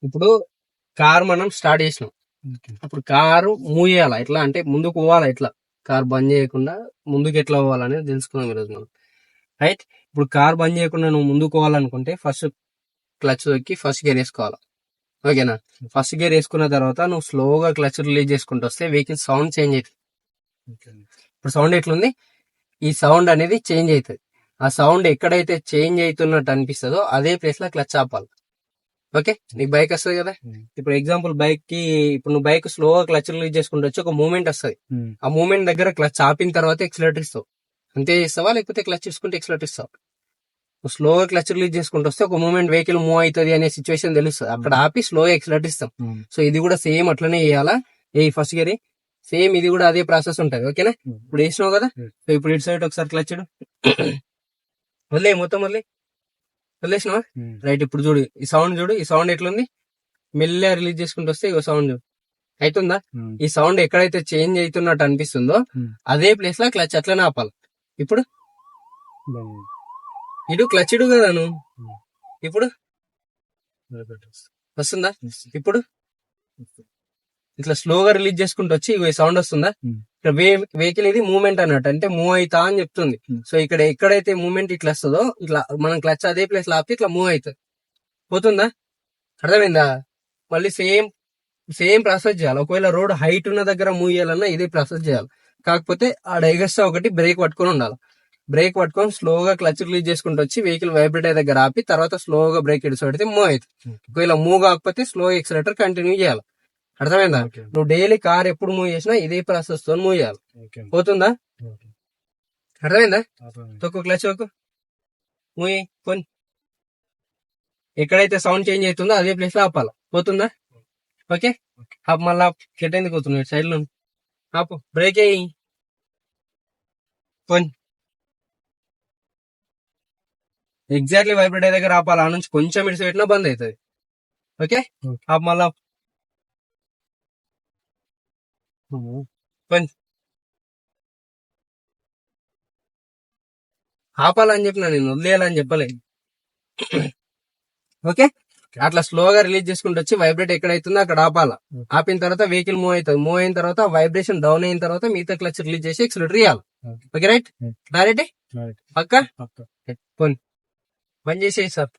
ఇప్పుడు కార్ మనం స్టార్ట్ చేసినాం. అప్పుడు కారు మూవ్ చేయాలా, ఎట్లా అంటే ముందుకు పోవాలా, ఎట్లా కార్ బంద్ చేయకుండా ముందుకు ఎట్లా పోవాలనేది తెలుసుకుందాం ఈరోజు మనం. రైట్. ఇప్పుడు కార్ బంద్ చేయకుండా నువ్వు ముందుకు పోవాలనుకుంటే ఫస్ట్ క్లచ్ తొక్కి ఫస్ట్ గేర్ వేసుకోవాలి. ఓకేనా? ఫస్ట్ గేర్ వేసుకున్న తర్వాత నువ్వు స్లోగా క్లచ్ రిలీజ్ చేసుకుంటూ వస్తే వెహికల్ సౌండ్ చేంజ్ అవుతుంది. ఇప్పుడు సౌండ్ ఎట్లుంది, ఈ సౌండ్ అనేది చేంజ్ అవుతుంది. ఆ సౌండ్ ఎక్కడైతే చేంజ్ అవుతున్నట్టు అనిపిస్తుందో అదే ప్లేస్ లో క్లచ్ ఆపాలి. ఓకే, నీకు బైక్ వస్తుంది కదా, ఇప్పుడు ఎగ్జాంపుల్ బైక్ కి ఇప్పుడు నువ్వు బైక్ స్లోగా క్లచ్ రిలీజ్ చేసుకుంటూ వచ్చి ఒక మూమెంట్ వస్తుంది. ఆ మూమెంట్ దగ్గర క్లచ్ ఆపిన తర్వాత ఎక్సలేటర్ ఇస్తావు. అంతే చేస్తావా, లేకపోతే క్లచ్ ఇసుకుంటే ఎక్సలేటర్ ఇస్తావు? నువ్వు స్లోగా క్లచ్ రిలీజ్ చేసుకుంటూ వస్తే ఒక మూమెంట్ వెహికల్ మూవ్ అవుతుంది అనే సిచ్యువేషన్ తెలుస్తుంది. అక్కడ ఆపి స్లోగా ఎక్సలేటర్ ఇస్తాం. సో ఇది కూడా సేమ్ అట్లనే చేయాలా. ఏ ఫస్ట్ గేర్ సేమ్ ఇది కూడా అదే ప్రాసెస్ ఉంటుంది. ఓకేనా? ఇప్పుడు వేసినావు కదా, సో ఇప్పుడు ఇటు సైడ్ ఒకసారి క్లచ్ వదిలే, మొత్తం వదిలేసినావా? రైట్. ఇప్పుడు చూడు ఈ సౌండ్, చూడు ఈ సౌండ్ ఎట్లుంది, మెల్లగా రిలీజ్ చేసుకుంటూ వస్తే ఇగో సౌండ్ అవుతుందా? ఈ సౌండ్ ఎక్కడైతే చేంజ్ అవుతున్నట్టు అనిపిస్తుందో అదే ప్లేస్ లో క్లచ్ అట్లనే ఆపాలి. ఇప్పుడు ఇటు క్లచ్ ఇడు కదా నువ్వు, ఇప్పుడు వస్తుందా? ఇప్పుడు ఇట్లా స్లోగా రిలీజ్ చేసుకుంటూ వచ్చి ఇగో సౌండ్ వస్తుందా? ఇక్కడ వెహికల్ ఇది మూవ్మెంట్ అన్నట్టు, అంటే మూవ్ అవుతా అని చెప్తుంది. సో ఇక్కడ ఎక్కడైతే మూవ్మెంట్ ఇట్లా వస్తుందో ఇట్లా మనం క్లచ్ అదే ప్లేస్ లో ఆపితే ఇట్లా మూవ్ అవుతుంది. పోతుందా? అర్థమైందా? మళ్ళీ సేమ్ ప్రాసెస్ చేయాలి. ఒకవేళ రోడ్ హైట్ ఉన్న దగ్గర మూవ్ చేయాలన్నా ఇదే ప్రాసెస్ చేయాలి. కాకపోతే ఆ డైగస్టా ఒకటి బ్రేక్ పట్టుకొని ఉండాలి. బ్రేక్ పట్టుకొని స్లోగా క్లచ్ రిలీజ్ చేసుకుంటూ వచ్చి వెహికల్ వైబ్రేట్ అయ్యే దగ్గర ఆపి తర్వాత స్లోగా బ్రేక్ ఇడిసి పెడితే మూవ్ అవుతుంది. ఒకవేళ మూవ్ కాకపోతే స్లో ఎక్సలేటర్ కంటిన్యూ చేయాలి. అర్థమైందా? నువ్వు డైలీ కార్ ఎప్పుడు మూవ్ చేసినా ఇదే ప్రాసెస్ తో మూవ్ చేయాలి. పోతుందా? అర్థమైందా? తొక్కు క్లచ్ తొక్కు, మూవ్ కొని ఎక్కడైతే సౌండ్ చేంజ్ అవుతుందో అదే ప్లేస్ లో ఆపాలి. పోతుందా? ఓకే. ఆపు, మళ్ళా చెట్టు ఎందుకు పోతున్నావు సైడ్ లో? ఆపు, బ్రేక్ అయ్యి కొని ఎగ్జాక్ట్లీ వైబ్రేట్ అయ్యే దగ్గర ఆపాలి. ఆ నుంచి కొంచెం ఇడిసి పెట్టినా బంద్ అవుతుంది. ఓకే. ఆపు, మళ్ళా కొని ఆపాలని చెప్పిన, నేను వదిలేయాలని చెప్పలే. ఓకే. అట్లా స్లోగా రిలీజ్ చేసుకుంటూ వచ్చి వైబ్రేట్ ఎక్కడైతుందో అక్కడ ఆపాలా. ఆపిన తర్వాత వెహికల్ మూవ్ అవుతుంది. మూవ్ అయిన తర్వాత వైబ్రేషన్ డౌన్ అయిన తర్వాత మిగతా క్లచ్ రిలీజ్ చేసి ఎక్సలేటర్ ఇవ్వాలి. Okay right. డైరెక్ట్ పక్క బంద్ చేసేయి సార్.